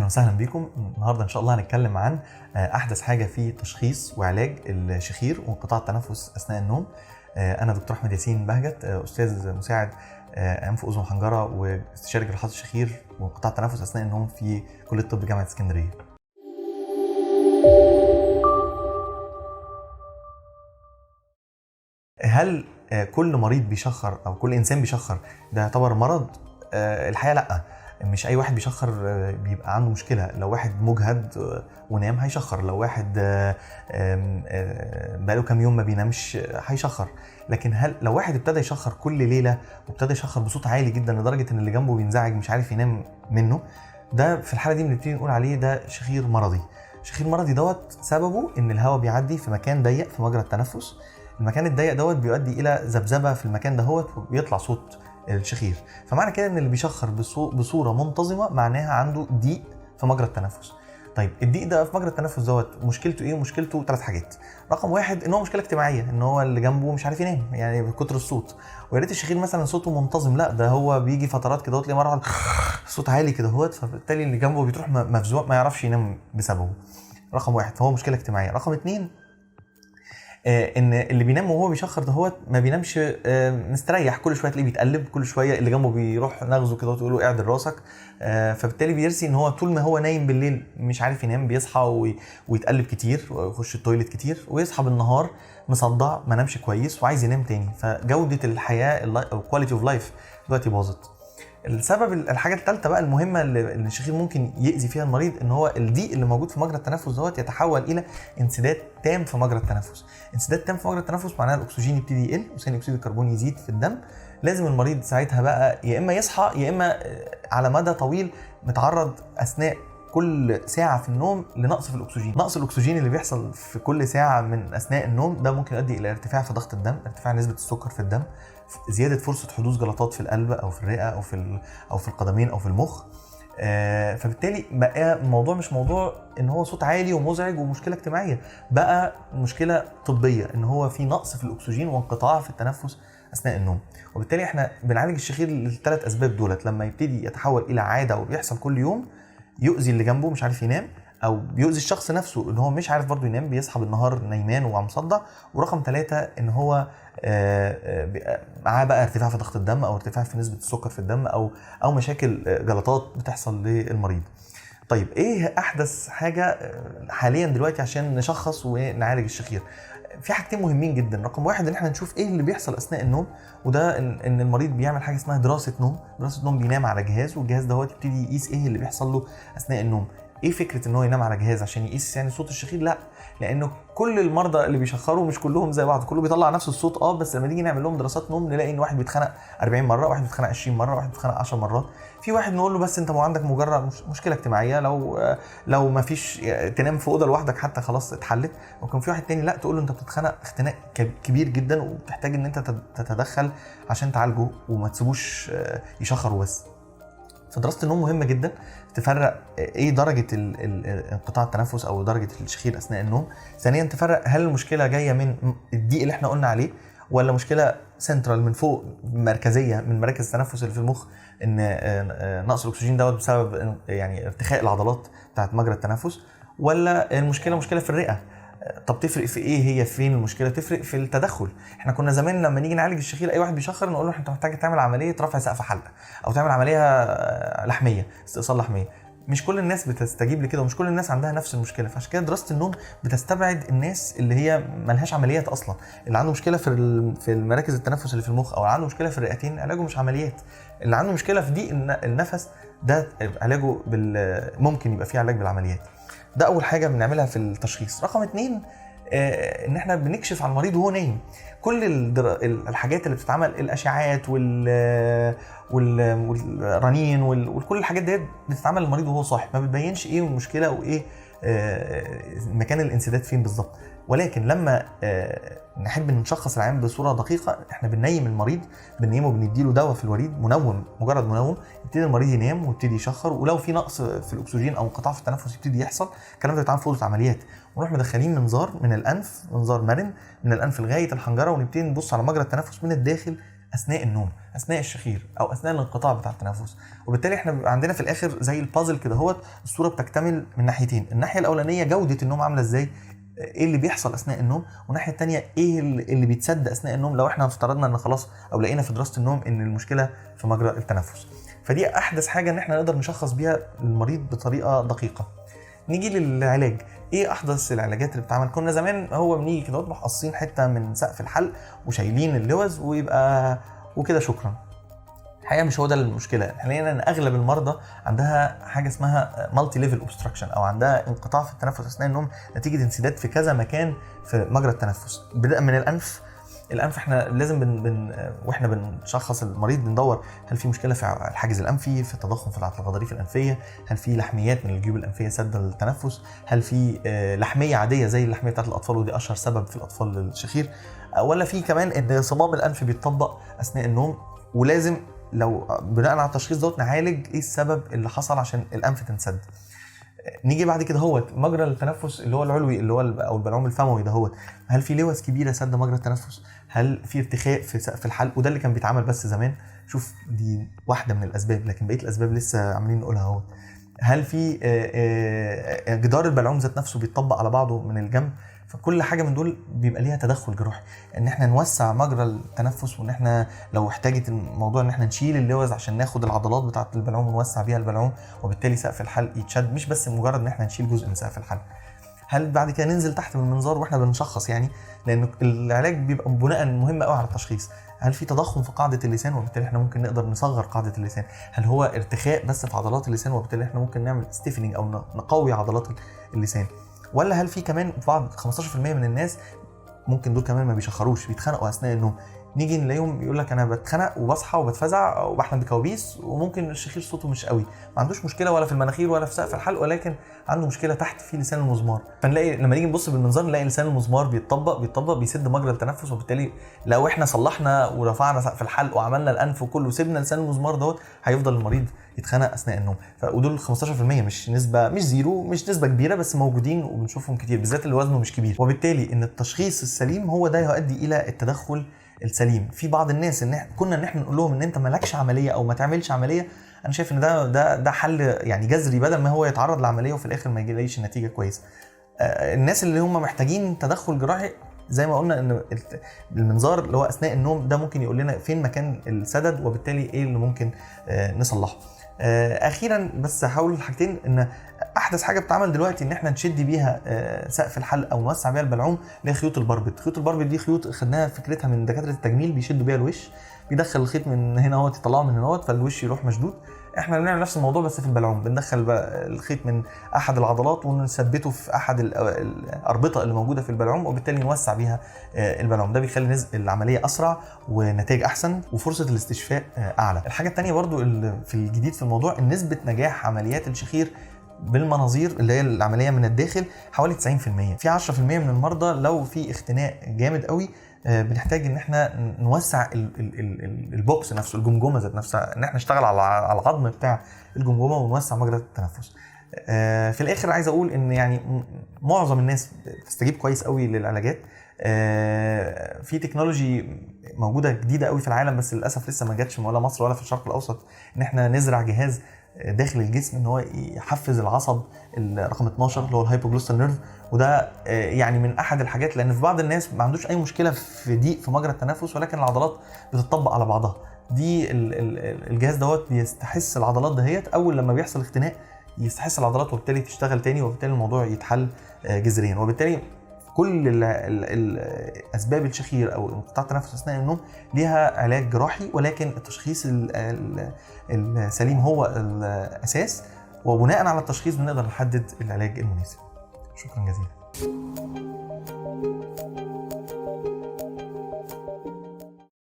وسهلا بكم. النهارده ان شاء الله هنتكلم عن احدث حاجه في تشخيص وعلاج الشخير وانقطاع التنفس اثناء النوم. انا دكتور احمد ياسين بهجت، استاذ مساعد انف واذن وحنجره واستشاري جراحات الشخير وانقطاع التنفس اثناء النوم في كليه الطب جامعه اسكندريه. هل كل مريض بيشخر او كل انسان بيشخر ده يعتبر مرض؟ الحقيقه لا، مش اي واحد بيشخر بيبقى عنده مشكله. لو واحد مجهد ونام هيشخر، لو واحد بقاله كام يوم ما بينامش هيشخر. لكن هل لو واحد ابتدى يشخر كل ليله وابتدى يشخر بصوت عالي جدا لدرجه ان اللي جنبه بينزعج مش عارف ينام منه، ده في الحاله دي بنبتدي نقول عليه ده شخير مرضي. شخير مرضي دوت سببه ان الهواء بيعدي في مكان ضيق في مجرى التنفس. المكان الضيق دوت بيؤدي الى ذبذبه في المكان دهوت وبيطلع صوت الشخير. فمعنى كده ان اللي بيشخر بصوره منتظمه معناها عنده ضيق في مجرى التنفس. طيب الضيق ده في مجرى التنفس دوت مشكلته ايه؟ مشكلته 3 حاجات. رقم 1 ان هو مشكله اجتماعيه، ان هو اللي جنبه مش عارف ينام يعني بكتر الصوت. ويا ريت الشخير مثلا صوته منتظم، لا ده هو بيجي فترات كده تلاقي مره صوت عالي كده هوت، فبالتالي اللي جنبه بيروح مفزوع ما يعرفش ينام بسببه. رقم 1 فهو مشكله اجتماعيه. رقم 2 ان اللي بينام وهو بيشخر ده هو ما بينامش مستريح، كل شويه تلاقيه بيتقلب، كل شويه اللي جنبه بيروح نغزه كده وتقول له اعدل راسك. فبالتالي بيرسي ان هو طول ما هو نايم بالليل مش عارف ينام، بيصحى ويتقلب كتير ويخش التويليت كتير، ويصحى بالنهار مصدع ما نامش كويس وعايز ينام تاني. فجوده الحياه او كواليتي اوف لايف دلوقتي باظت. السبب الحاجه الثالثه بقى المهمه اللي الشخير ممكن يأذي فيها المريض، ان هو الضيق اللي موجود في مجرى التنفس دوت يتحول الى انسداد تام في مجرى التنفس. انسداد تام في مجرى التنفس معناها الاكسجين يبتدي يقل وثاني اكسيد الكربون يزيد في الدم. لازم المريض ساعتها بقى يا اما يصحى يا اما على مدى طويل متعرض اثناء كل ساعه في النوم لنقص في الاكسجين. نقص الاكسجين اللي بيحصل في كل ساعه من اثناء النوم ده ممكن يؤدي الى ارتفاع في ضغط الدم، ارتفاع نسبه السكر في الدم، زياده فرصه حدوث جلطات في القلب او في الرئه او في القدمين او في المخ. فبالتالي بقى الموضوع مش موضوع ان هو صوت عالي ومزعج ومشكله اجتماعيه، بقى مشكله طبيه ان هو في نقص في الاكسجين وانقطاع في التنفس اثناء النوم. وبالتالي احنا بنعالج الشخير للثلاث اسباب دولت. لما يبتدي يتحول الى عاده وبيحصل كل يوم يؤذي اللي جنبه مش عارف ينام، او بيؤذي الشخص نفسه ان هو مش عارف برضه ينام، بيصحى بالنهار نايمان ومصدع. ورقم 3 ان هو معاه بقى ارتفاع في ضغط الدم او ارتفاع في نسبه السكر في الدم او مشاكل جلطات بتحصل للمريض. طيب ايه احدث حاجه حاليا دلوقتي عشان نشخص ونعالج الشخير؟ في حاجتين مهمين جدا. رقم 1 ان احنا نشوف ايه اللي بيحصل اثناء النوم، وده ان المريض بيعمل حاجه اسمها دراسه نوم. دراسه نوم بينام على جهاز، والجهاز ده هو يبتدي يقيس ايه اللي بيحصل له اثناء النوم. ايه فكره ان هو ينام على جهاز عشان يقيس يعني صوت الشخير؟ لا، لانه كل المرضى اللي بيشخروا مش كلهم زي بعض، كله بيطلع نفس الصوت بس لما نيجي نعمل لهم دراسات نوم نلاقي ان واحد بيتخنق 40 مره، واحد بيتخنق 20 مره، واحد بيتخنق 10 مرات. في واحد نقول له بس انت عندك مجرد مشكله اجتماعيه، لو ما فيش تنام في اوضه لوحدك حتى خلاص اتحلت. وكان في واحد تاني لا، تقول له انت بتتخنق اختناق كبير جدا وبتحتاج ان انت تتدخل عشان تعالجه وما تسيبوش يشخر وبس. فدراسه النوم مهمه جدا تفرق ايه درجه انقطاع التنفس او درجه الشخير اثناء النوم. ثانيا تفرق هل المشكله جايه من الضيق اللي احنا قلنا عليه، ولا مشكله سنترال من فوق مركزيه من مراكز التنفس اللي في المخ، ان نقص الاكسجين دوت بسبب يعني ارتخاء العضلات بتاعت مجرى التنفس، ولا المشكله مشكله في الرئه. طب تفرق في ايه؟ هي فين المشكله؟ تفرق في التدخل. احنا كنا زمان لما نيجي نعالج الشخير اي واحد بيشخر نقول له انت محتاج تعمل عمليه رفع سقف حلق او تعمل عمليه لحميه، استئصال لحميه. مش كل الناس بتستجيب لكده ومش كل الناس عندها نفس المشكله. فعشان كده دراسه النوم بتستبعد الناس اللي هي ملهاش عمليات اصلا، اللي عنده مشكله في المراكز التنفس اللي في المخ او عنده مشكله في الرئتين علاجه مش عمليات. اللي عنده مشكله في ضيق النفس ده علاجه ممكن يبقى فيه علاج بالعمليات. ده اول حاجه بنعملها في التشخيص. رقم 2 ان احنا بنكشف على المريض وهو نايم. كل الحاجات اللي بتتعمل، الاشعاعات والرنين وكل الحاجات دي بتتعمل للمريض وهو صاحي، ما بتبينش ايه المشكله وايه مكان الانسداد فين بالظبط. ولكن لما نحب نشخص العيان بصوره دقيقه احنا بننيم المريض، بننيمه بنديله دواء في الوريد منوم، مجرد منوم يبتدي المريض ينام ويبتدي يشخر. ولو في نقص في الاكسجين او انقطاع في التنفس يبتدي يحصل. الكلام ده بيتعمل في اوضه عمليات، ونروح مدخلين منظار من الانف، منظار مرن من الانف لغايه الحنجره، ونبتدي نبص على مجرى التنفس من الداخل اثناء النوم، اثناء الشخير او اثناء الانقطاع بتاع التنفس. وبالتالي احنا بيبقى عندنا في الاخر زي البازل كده هوت، الصوره بتكتمل من ناحيتين. الناحيه الاولانيه جوده النوم عامله ازاي، ايه اللي بيحصل اثناء النوم، والناحيه الثانيه ايه اللي بيتسد اثناء النوم لو احنا افترضنا ان خلاص او لقينا في دراسه النوم ان المشكله في مجرى التنفس. فدي احدث حاجه ان احنا نقدر نشخص بيها المريض بطريقه دقيقه. نيجي للعلاج، ايه احدث العلاجات اللي بتتعمل؟ كنا زمان هو بنيجي كده نروح قاصين حته من سقف الحلق وشايلين اللوز ويبقى وكده شكرا. الحقيقه مش هو ده المشكله. حاليا ان اغلب المرضى عندها حاجه اسمها مالتي ليفل اوبستراكشن، او عندها انقطاع في التنفس اثناء النوم نتيجه انسداد في كذا مكان في مجرى التنفس. بدءا من الانف احنا لازم واحنا بنشخص المريض بندور هل في مشكله في الحاجز الانفي، في تضخم في الغضاريف الانفيه، هل في لحميات من الجيوب الانفيه سد التنفس، هل في لحميه عاديه زي اللحميه بتاعت الاطفال ودي اشهر سبب في الاطفال الشخير، ولا في كمان ان صمام الانف بيتطبق اثناء النوم. ولازم لو بناء على التشخيص دوت نعالج ايه السبب اللي حصل عشان الانف تنسد. نيجي بعد كده هوت مجرى التنفس اللي هو العلوي اللي هو او البلعوم الفموي ده هوت، هل في لوز كبيره سد مجرى التنفس؟ هل في ارتخاء في سقف الحلق؟ وده اللي كان بيتعمل بس زمان. شوف دي واحده من الاسباب، لكن بقيه الاسباب لسه عاملين نقولها اهو. هل في جدار البلعوم ذات نفسه بيتطبق على بعضه من الجنب؟ فكل حاجه من دول بيبقى ليها تدخل جراحي، ان احنا نوسع مجرى التنفس، وان احنا لو احتاجت الموضوع ان احنا نشيل اللوز عشان ناخد العضلات بتاعه البلعوم ونوسع بيها البلعوم، وبالتالي سقف الحلق يتشد، مش بس مجرد ان احنا نشيل جزء من سقف الحلق. هل بعد كده ننزل تحت بالمنظار واحنا بنشخص، يعني لان العلاج بيبقى بناء مهم قوي على التشخيص. هل في تضخم في قاعده اللسان وبالتالي احنا ممكن نقدر نصغر قاعده اللسان؟ هل هو ارتخاء بس في عضلات اللسان وبالتالي احنا ممكن نعمل ستيفنينج او نقوي عضلات اللسان؟ ولا هل في كمان بعض 15% من الناس ممكن دول كمان ما بيشخروش، بيتخنقوا اثناء النوم، نيجي نلاقيهم يقول لك انا بتخنق وبصحى وبتفزع وبحلم بكوابيس، وممكن الشخير صوته مش قوي، ما عندوش مشكله ولا في المناخير ولا في سقف الحلق، ولكن عنده مشكله تحت في لسان المزمار. فنلاقي لما نيجي نبص بالمنظار نلاقي لسان المزمار بيتطبق بيسد مجرى التنفس، وبالتالي لو احنا صلحنا ورفعنا سقف الحلق وعملنا الانف وكله وسيبنا لسان المزمار دوت هيفضل المريض يتخنق اثناء النوم. ودول 15% مش نسبه، مش زيرو، مش نسبه كبيره، بس موجودين وبنشوفهم كتير بالذات اللي وزنه مش كبير. وبالتالي ان التشخيص السليم هو ده يؤدي الى التدخل السليم. في بعض الناس ان احنا نقول لهم ان انت مالكش عمليه او ما تعملش عمليه، انا شايف ان ده حل يعني جذري، بدل ما هو يتعرض لعمليه وفي الاخر ما يجيليش نتيجه كويسه. الناس اللي هم محتاجين تدخل جراحي زي ما قلنا ان المنظار اللي هو اثناء النوم ده ممكن يقول لنا فين مكان السدد وبالتالي ايه اللي ممكن نصلحه. اخيرا بس هقول حاجتين، ان احدث حاجه بتتعمل دلوقتي ان احنا نشد بيها سقف الحلق او نوسع بيها البلعوم اللي هي خيوط البربط. خيوط البربط دي خيوط خدناها فكرتها من دكاتره التجميل، بيشدوا بيها الوش، بيدخل الخيط من هنا اهوت يطلعه من هنا اهوت فالوش يروح مشدود. احنا بنعمل نفس الموضوع بس في البلعوم، بندخل الخيط من احد العضلات ونثبته في احد الاربطه اللي موجوده في البلعوم وبالتالي نوسع بيها البلعوم. ده بيخلي العمليه اسرع ونتائج احسن وفرصه الاستشفاء اعلى. الحاجه الثانيه برضو اللي في الجديد في الموضوع ان نسبه نجاح عمليات الشخير بالمناظير اللي هي العمليه من الداخل حوالي 90%. في 10% من المرضى لو في اختناق جامد قوي بنحتاج ان احنا نوسع البوكس نفسه، الجمجمه ذات نفسها، ان احنا نشتغل على العظم بتاع الجمجمه ونوسع مجرى التنفس. في الاخر عايز اقول ان يعني معظم الناس بتستجيب كويس قوي للعلاجات. في تكنولوجي موجوده جديده قوي في العالم بس للاسف لسه ما جاتش ولا مصر ولا في الشرق الاوسط، ان احنا نزرع جهاز داخل الجسم ان هو يحفز العصب رقم 12 اللي هو الهايبوجلوسال نيرف. وده يعني من احد الحاجات، لان في بعض الناس ما عندوش اي مشكله في ضيق في مجرى التنفس ولكن العضلات بتطبق على بعضها. دي الجهاز دوت بيستحس العضلات دهيت، اول لما بيحصل اختناق يستحس العضلات وبالتالي تشتغل تاني وبالتالي الموضوع يتحل جذريا. وبالتالي كل اسباب الشخير او انقطاع التنفس اثناء النوم ليها علاج جراحي، ولكن التشخيص السليم هو الاساس، وبناء على التشخيص بنقدر نحدد العلاج المناسب. شكرا جزيلا.